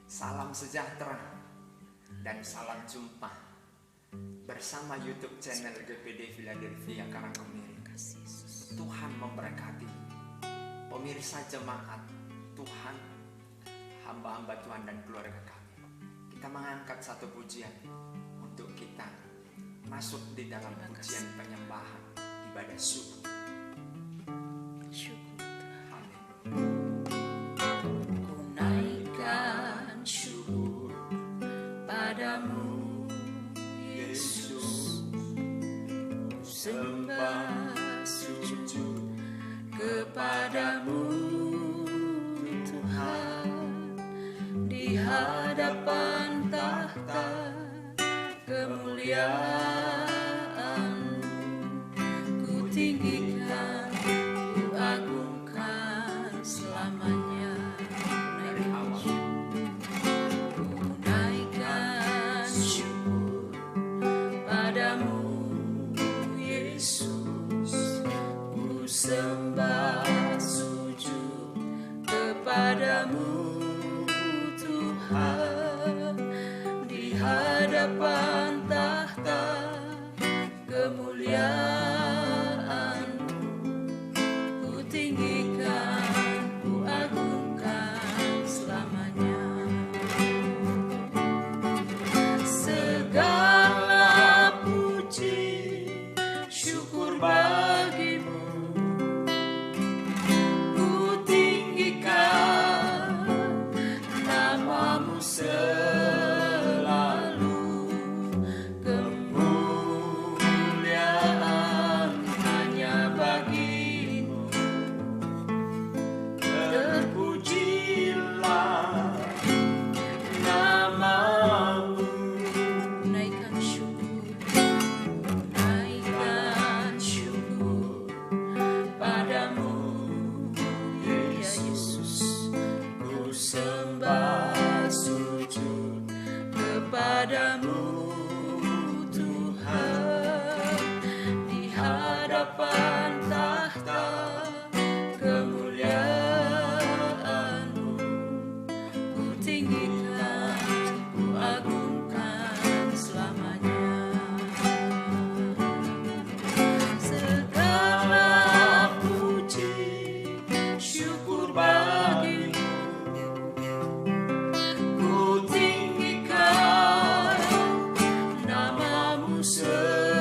Salam sejahtera dan salam jumpa bersama YouTube channel GPD Philadelphia Karangkemiri. Tuhan memberkati pemirsa jemaat Tuhan, hamba-hamba Tuhan dan keluarga kami. Kita mengangkat satu pujian untuk kita masuk di dalam pujian penyembahan ibadah syukur. Padamu Yesus, sembah sujud kepadamu Tuhan, di hadapan tahta kemuliaan ku tinggikan, ku agungkan selamanya. Sembah sujud kepadamu Tuhan, di hadapan tahta kemuliaan-Mu ku tinggikan, ku agungkan selamanya. Segala puji syukur bagimu, selalu kemuliaan hanya bagimu. Terpujilah namamu. Naikkan syukur padamu ya Yesus. Ku sembah sujud kepadamu Tuhan, di hadapan tahta kemuliaan-Mu ku tinggikan, ku agungkan selamanya. Segala puji syukur bagimu, selalu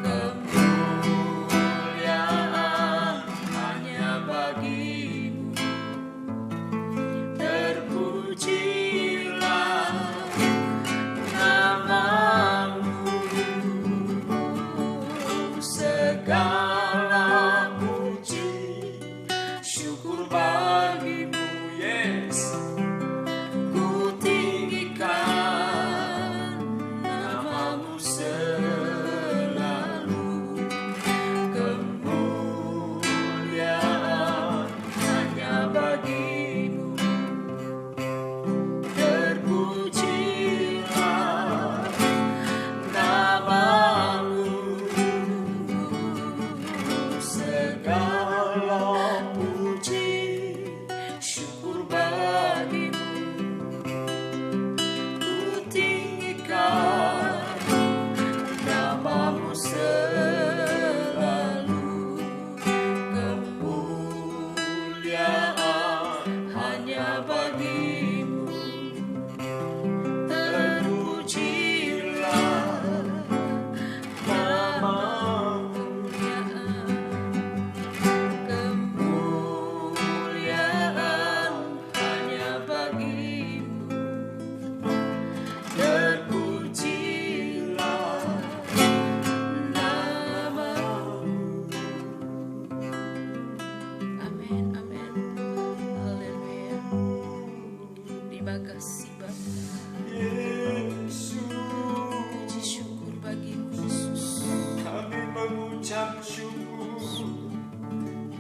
kemuliaan hanya bagimu. Terpujilah namamu. Segala puji syukur bagimu Yesus.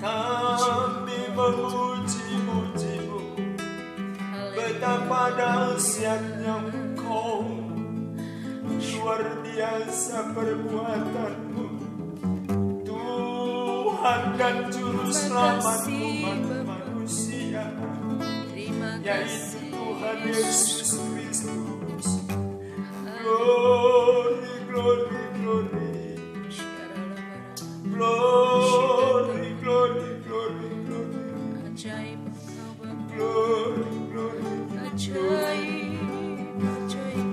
Kami memuji-muji-Mu, betapa dahsyatnya Engkau, luar biasa perbuatan-Mu, Tuhan dan Juru Selamat umat manusia. yaitu Tuhan Yesus Kristus. Glory, glory, glory. Glory, glory, glory, glory. Ajaib Engkau Bapa. Glory, glory. Ajaib, ajaib,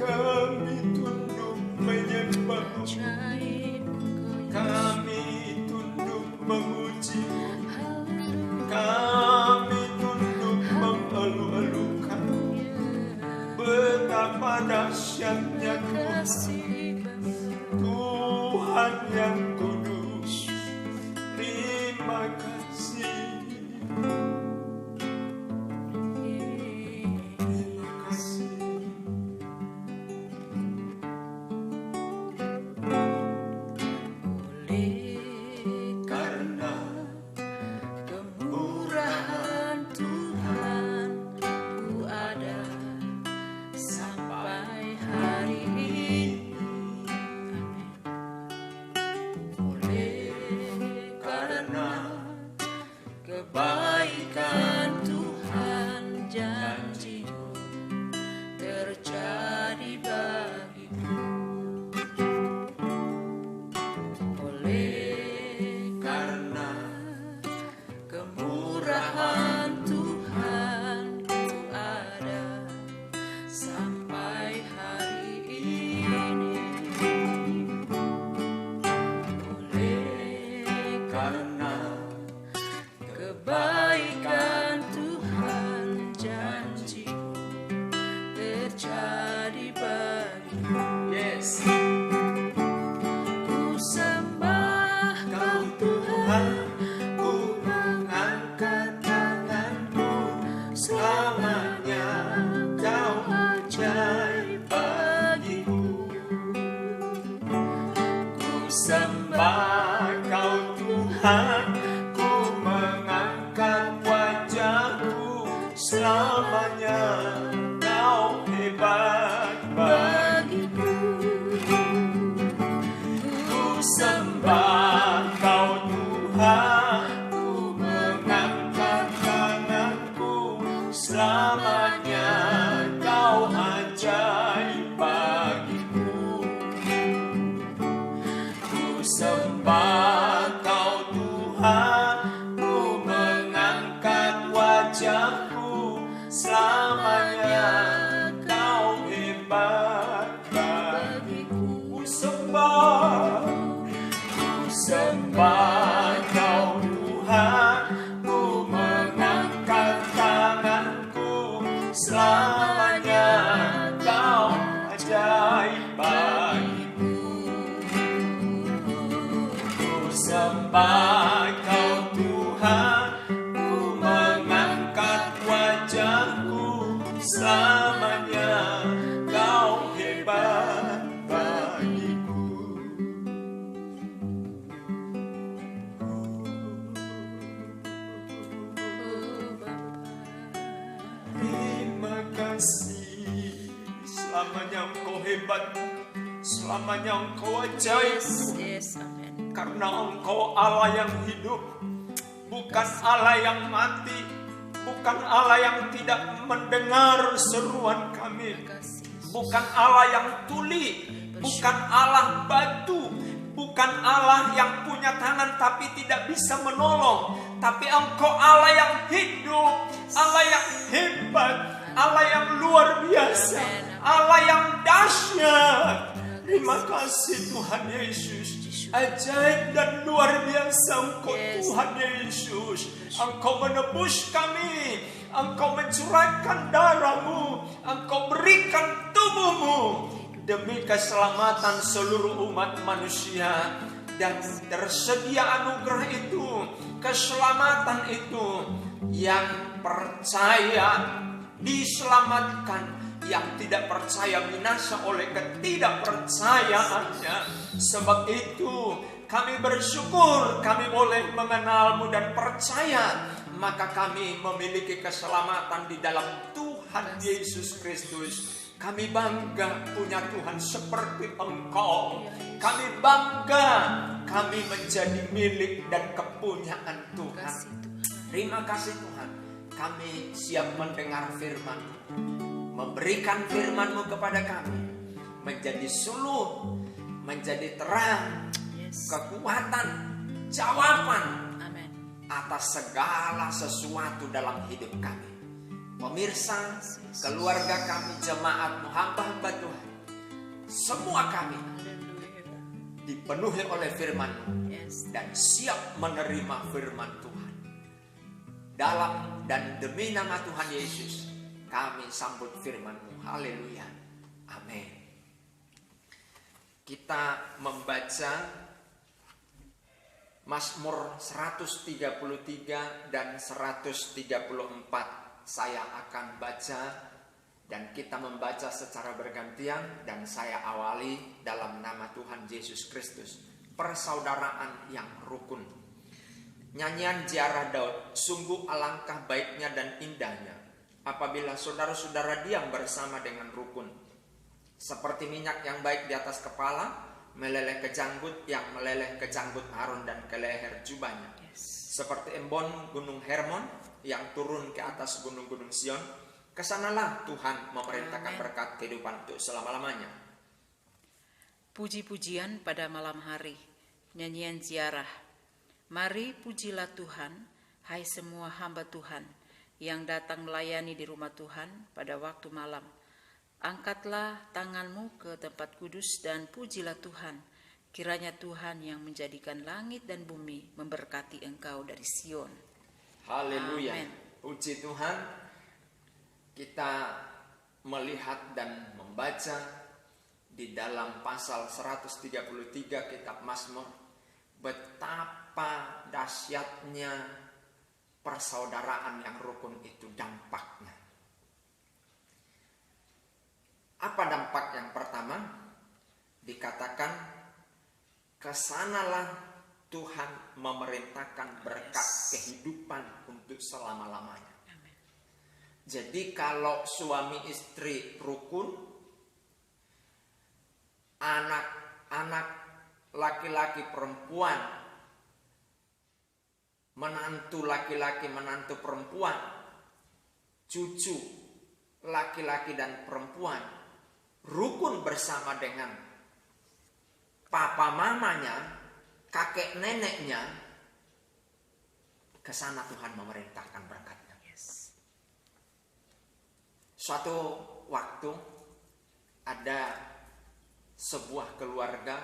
Kami tunduk menyembah-Mu. ajaib Engkau. Kami tunduk memuji. Haleluya. Kami tunduk mengalu-alukan. Betapa dahsyatnya Tuhan, Kasih Bapa. Tuhan yang kudus. Terima kasih. Terima kasih. Oleh Karena kemurahan Tuhan, ku ada sampai hari ini. Oleh karena kebaikan Tuhan, janji-Mu terjadi bagiku. Oleh karena kemurahan Tuhan, ku ada sampai hari ini. Oleh karena kebaikan Tuhan, janji-Mu terjadi bagiku. yes, Ku sembah Kau Tuhan, ku mengangkat tanganku. Selamanya Kau ajaib bagiku. Ku sembah Kau Tuhan, ku mengangkat wajahku. Selamanya Kau hebat bagiku. Ku sembah Kau Tuhan, ku mengangkat tanganku. Selamanya Kau ajaib bagiku. Ku sembah Kau Tuhan, ku mengangkat wajahku. Selamanya Kau hebat bagiku. Ku sembah Kau Tuhan, ku mengangkat tanganku. Selamanya Kau ajaib bagiku. Ku sembah Kau Tuhan, ku mengangkat wajahku. Selamanya Kau hebat bagiku. Terima kasih. Selamanya Engkau hebat, selamanya Engkau ajaib, Yes, amin. karena Engkau Allah yang hidup, bukan Allah yang mati, bukan Allah yang tidak mendengar seruan kami, Kasih. bukan Allah yang tuli, bukan Allah batu, bukan Allah yang punya tangan tapi tidak bisa menolong, tapi Engkau Allah yang hidup, Allah yang hebat, Allah yang luar biasa, Allah yang dahsyat. Terima kasih Tuhan Yesus. Ajaib dan luar biasa Engkau Tuhan Yesus. Engkau menebus kami, Engkau mencurahkan darah-Mu, Engkau berikan tubuh-Mu demi keselamatan seluruh umat manusia. Dan tersedia anugerah itu, keselamatan itu, yang percaya diselamatkan, yang tidak percaya binasa oleh ketidakpercayaannya. Sebab itu kami bersyukur kami boleh mengenal-Mu dan percaya, maka kami memiliki keselamatan di dalam Tuhan Yesus Kristus. Kami bangga punya Tuhan seperti Engkau. Kami bangga kami menjadi milik dan kepunyaan Tuhan. Terima kasih Tuhan. kami siap mendengar firman, memberikan firman-Mu kepada kami, menjadi suluh, menjadi terang, Yes. kekuatan, jawaban Amen. atas segala sesuatu dalam hidup kami. Pemirsa, keluarga kami, jemaat-Mu, hamba-hamba Tuhan, semua kami Hallelujah. dipenuhi oleh firman-Mu Yes. dan siap menerima firman Tuhan. Dalam dan demi nama Tuhan Yesus, kami sambut firman-Mu. Haleluya. Amin. Kita membaca Mazmur 133 dan 134. Saya akan baca dan kita membaca secara bergantian, dan saya awali dalam nama Tuhan Yesus Kristus. Persaudaraan yang rukun. Nyanyian ziarah Daud, sungguh alangkah baiknya dan indahnya apabila saudara-saudara diam bersama dengan rukun. Seperti minyak yang baik di atas kepala, meleleh ke janggut, yang meleleh ke janggut Harun dan ke leher jubahnya. Yes. Seperti embon gunung Hermon yang turun ke atas gunung-gunung Sion, kesanalah Tuhan memerintahkan Amen. berkat kehidupan untuk selama-lamanya. Puji-pujian pada malam hari. Nyanyian ziarah. Mari pujilah Tuhan, hai semua hamba Tuhan yang datang melayani di rumah Tuhan pada waktu malam. Angkatlah tanganmu ke tempat kudus dan pujilah Tuhan. Kiranya Tuhan yang menjadikan langit dan bumi memberkati engkau dari Sion. Haleluya. Amen. Puji Tuhan. Kita melihat dan membaca di dalam pasal 133 kitab Mazmur betapa dahsyatnya persaudaraan yang rukun itu dampaknya. Apa dampak yang pertama? Dikatakan kesanalah Tuhan memerintahkan berkat kehidupan untuk selama-lamanya. Jadi kalau suami istri rukun, anak-anak laki-laki perempuan, menantu laki-laki menantu perempuan, cucu laki-laki dan perempuan rukun bersama dengan papa mamanya, kakek neneknya, ke sana Tuhan memerintahkan berkatnya. Yes. Suatu waktu ada sebuah keluarga,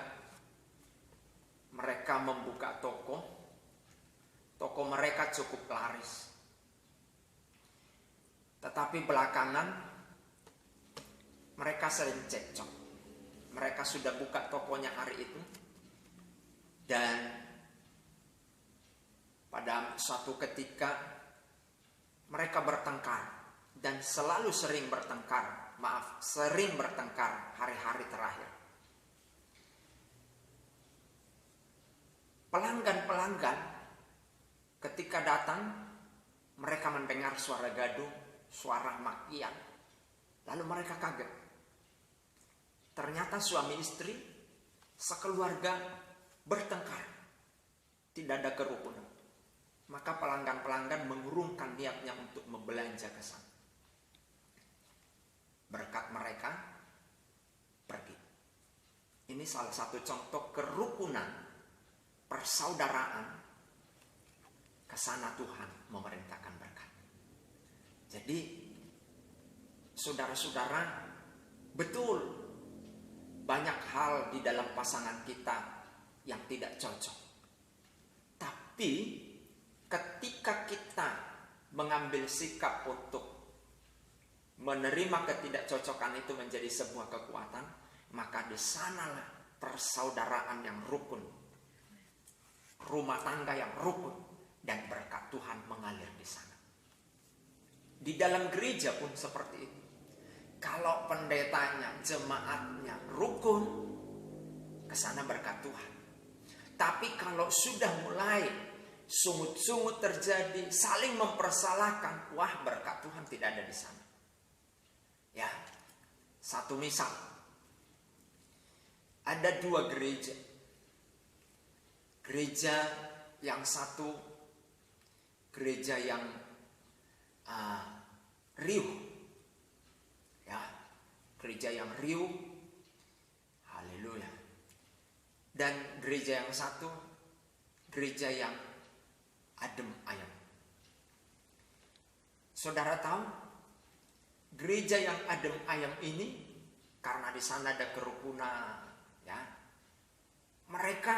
mereka membuka toko mereka cukup laris. Tetapi belakangan mereka sering cekcok. Mereka sudah buka tokonya hari itu, dan pada suatu ketika mereka bertengkar, dan selalu sering bertengkar hari-hari terakhir. Pelanggan ketika datang, mereka mendengar suara gaduh, suara makian. Lalu mereka kaget. Ternyata suami istri sekeluarga bertengkar. Tidak ada kerukunan. Maka pelanggan mengurungkan niatnya untuk membelanja ke sana. Berkat mereka pergi. Ini salah satu contoh kerukunan, persaudaraan. Kesana Tuhan memerintahkan berkat. Jadi saudara-saudara, betul banyak hal di dalam pasangan kita yang tidak cocok. Tapi ketika kita mengambil sikap untuk menerima ketidakcocokan itu menjadi sebuah kekuatan, maka di sanalah persaudaraan yang rukun, rumah tangga yang rukun, dan berkat Tuhan mengalir di sana. Di dalam gereja pun seperti itu. Kalau pendetanya, jemaatnya rukun, ke sana berkat Tuhan. Tapi kalau sudah mulai sungut-sungut terjadi, saling mempersalahkan, wah, berkat Tuhan tidak ada di sana. Ya, satu misal, ada dua gereja. Gereja yang satu, gereja yang riuh. Ya, gereja yang riuh. Haleluya. Dan gereja yang satu, gereja yang adem ayem. Saudara tahu, gereja yang adem ayem ini karena di sana ada kerukunan, ya. Mereka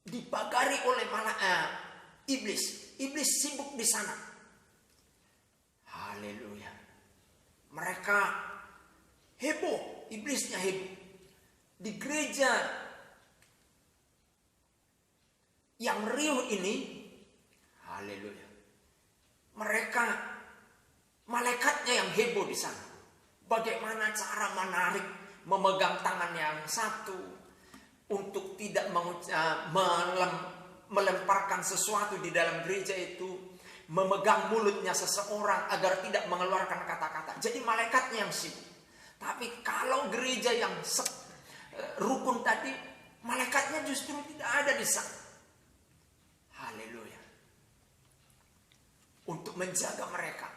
dipagari oleh iblis. Iblis sibuk di sana. Haleluya. Mereka heboh, iblisnya heboh. Di gereja yang riuh ini, haleluya, mereka, malaikatnya yang heboh di sana. Bagaimana cara menarik, memegang tangan yang satu untuk tidak melemparkan sesuatu di dalam gereja itu, memegang mulutnya seseorang agar tidak mengeluarkan kata-kata. Jadi malaikatnya yang sibuk. Tapi kalau gereja yang rukun tadi, malaikatnya justru tidak ada di sana. Haleluya. Untuk menjaga mereka,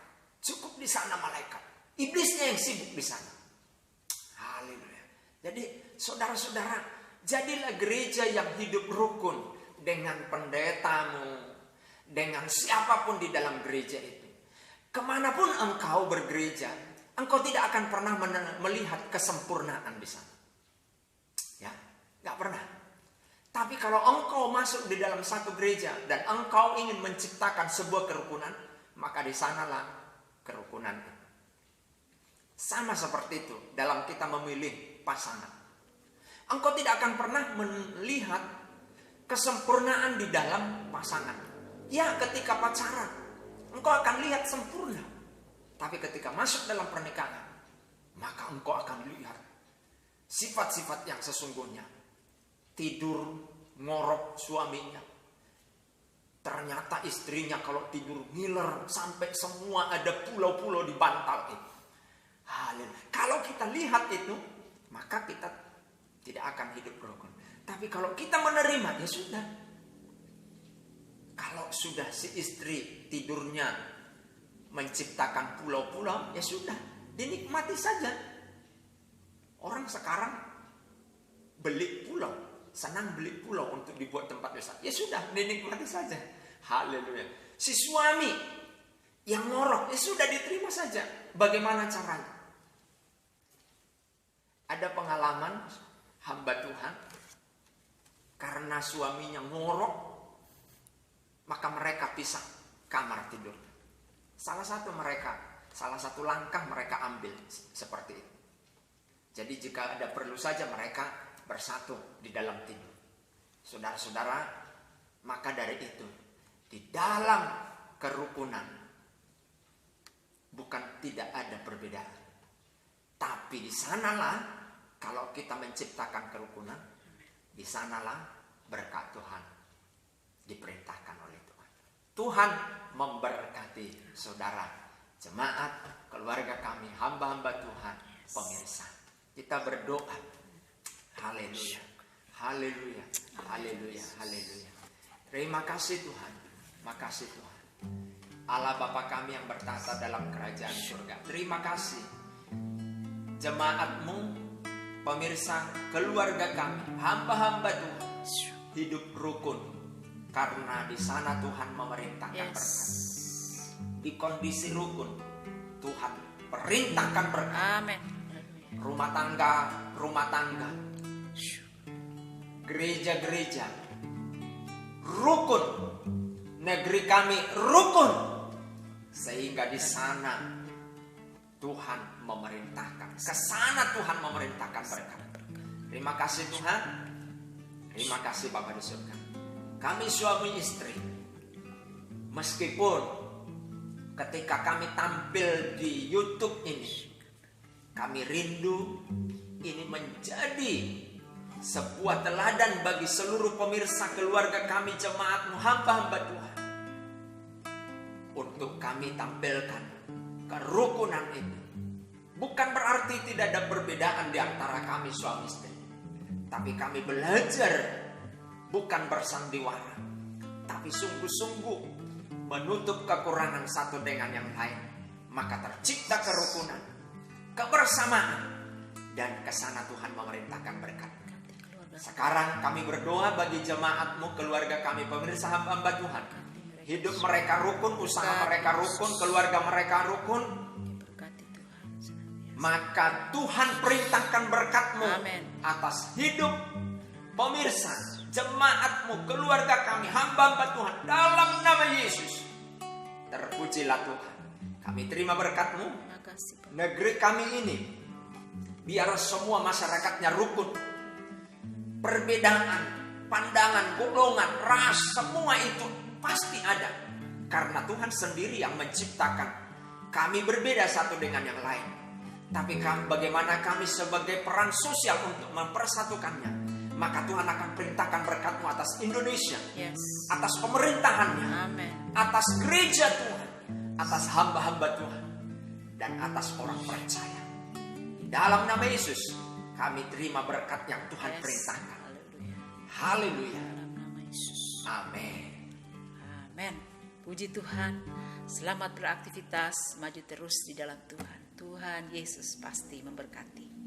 cukup di sana malaikat. Iblisnya yang sibuk di sana. Haleluya. Jadi saudara-saudara, jadilah gereja yang hidup rukun dengan pendetamu, dengan siapapun di dalam gereja itu. Kemanapun engkau bergereja, engkau tidak akan pernah melihat kesempurnaan di sana. Ya, gak pernah. Tapi kalau engkau masuk di dalam satu gereja dan engkau ingin menciptakan sebuah kerukunan, maka di sanalah kerukunan itu. Sama seperti itu dalam kita memilih pasangan. Engkau tidak akan pernah melihat kesempurnaan di dalam pasangan. Ya, ketika pacaran, engkau akan lihat sempurna. Tapi ketika masuk dalam pernikahan, maka engkau akan lihat sifat-sifat yang sesungguhnya. Tidur ngorok suaminya. Ternyata istrinya kalau tidur ngiler sampai semua ada pulau-pulau di bantal itu. Haleluya. Kalau kita lihat itu, maka kita tidak akan hidup rukun. Tapi kalau kita menerima, ya sudah. Kalau sudah si istri tidurnya menciptakan pulau-pulau, ya sudah, dinikmati saja. Orang sekarang beli pulau, senang beli pulau untuk dibuat tempat wisata. Ya sudah, dinikmati saja. Haleluya. Si suami yang ngorok, ya sudah diterima saja. Bagaimana caranya? Ada pengalaman hamba Tuhan, karena suaminya ngorok, maka mereka pisah kamar tidur. Salah satu langkah mereka ambil seperti itu. Jadi jika ada perlu saja mereka bersatu di dalam tidur. Saudara-saudara, maka dari itu, di dalam kerukunan bukan tidak ada perbedaan. Tapi di sanalah, kalau kita menciptakan kerukunan, di sanalah berkat Tuhan diperintahkan oleh Tuhan. Tuhan memberkati saudara, jemaat, keluarga kami, hamba-hamba Tuhan, pemirsa. Kita berdoa. Haleluya. Haleluya. Haleluya. Haleluya. Terima kasih Tuhan. Makasih Tuhan. Allah Bapa kami yang bertata dalam kerajaan surga. Terima kasih. Jemaat-Mu, pemirsa, keluarga kami, hamba-hamba Tuhan, hidup rukun karena di sana Tuhan memerintahkan berkat. Di kondisi rukun, Tuhan perintahkan berkat. Amin. Rumah tangga, gereja-gereja rukun, negeri kami rukun, sehingga di sana Tuhan memerintahkan, kesana Tuhan memerintahkan berkat. Terima kasih Tuhan. Terima kasih Bapa di surga. Kami suami istri, meskipun ketika kami tampil di YouTube ini, kami rindu ini menjadi sebuah teladan bagi seluruh pemirsa, keluarga kami, jemaat-Mu, hamba-hamba Tuhan, untuk kami tampilkan kerukunan itu. Bukan berarti tidak ada perbedaan di antara kami suami istri, tapi kami belajar bukan bersandiwara, tapi sungguh-sungguh menutup kekurangan satu dengan yang lain, maka tercipta kerukunan, kebersamaan, dan kesana Tuhan memerintahkan berkat. Sekarang kami berdoa bagi jemaatmu, keluarga kami, pemirsa hamba-hamba Tuhan. Hidup mereka rukun, usaha mereka rukun, keluarga mereka rukun. Maka Tuhan perintahkan berkat-Mu atas hidup pemirsa, jemaatmu, keluarga kami, hamba-hamba Tuhan, dalam nama Yesus. Terpujilah Tuhan. Kami terima berkat-Mu. Negeri kami ini, biar semua masyarakatnya rukun. Perbedaan, pandangan, golongan, ras, semua itu pasti ada. Karena Tuhan sendiri yang menciptakan. Kami berbeda satu dengan yang lain. Tapi bagaimana kami sebagai peran sosial untuk mempersatukannya, maka Tuhan akan perintahkan berkat-Mu atas Indonesia, atas pemerintahannya, atas gereja Tuhan, atas hamba-hamba Tuhan, dan atas orang percaya. Dalam nama Yesus, kami terima berkat yang Tuhan perintahkan. Haleluya. Amin. Amin. Puji Tuhan. Selamat beraktivitas, maju terus di dalam Tuhan. Tuhan Yesus pasti memberkati.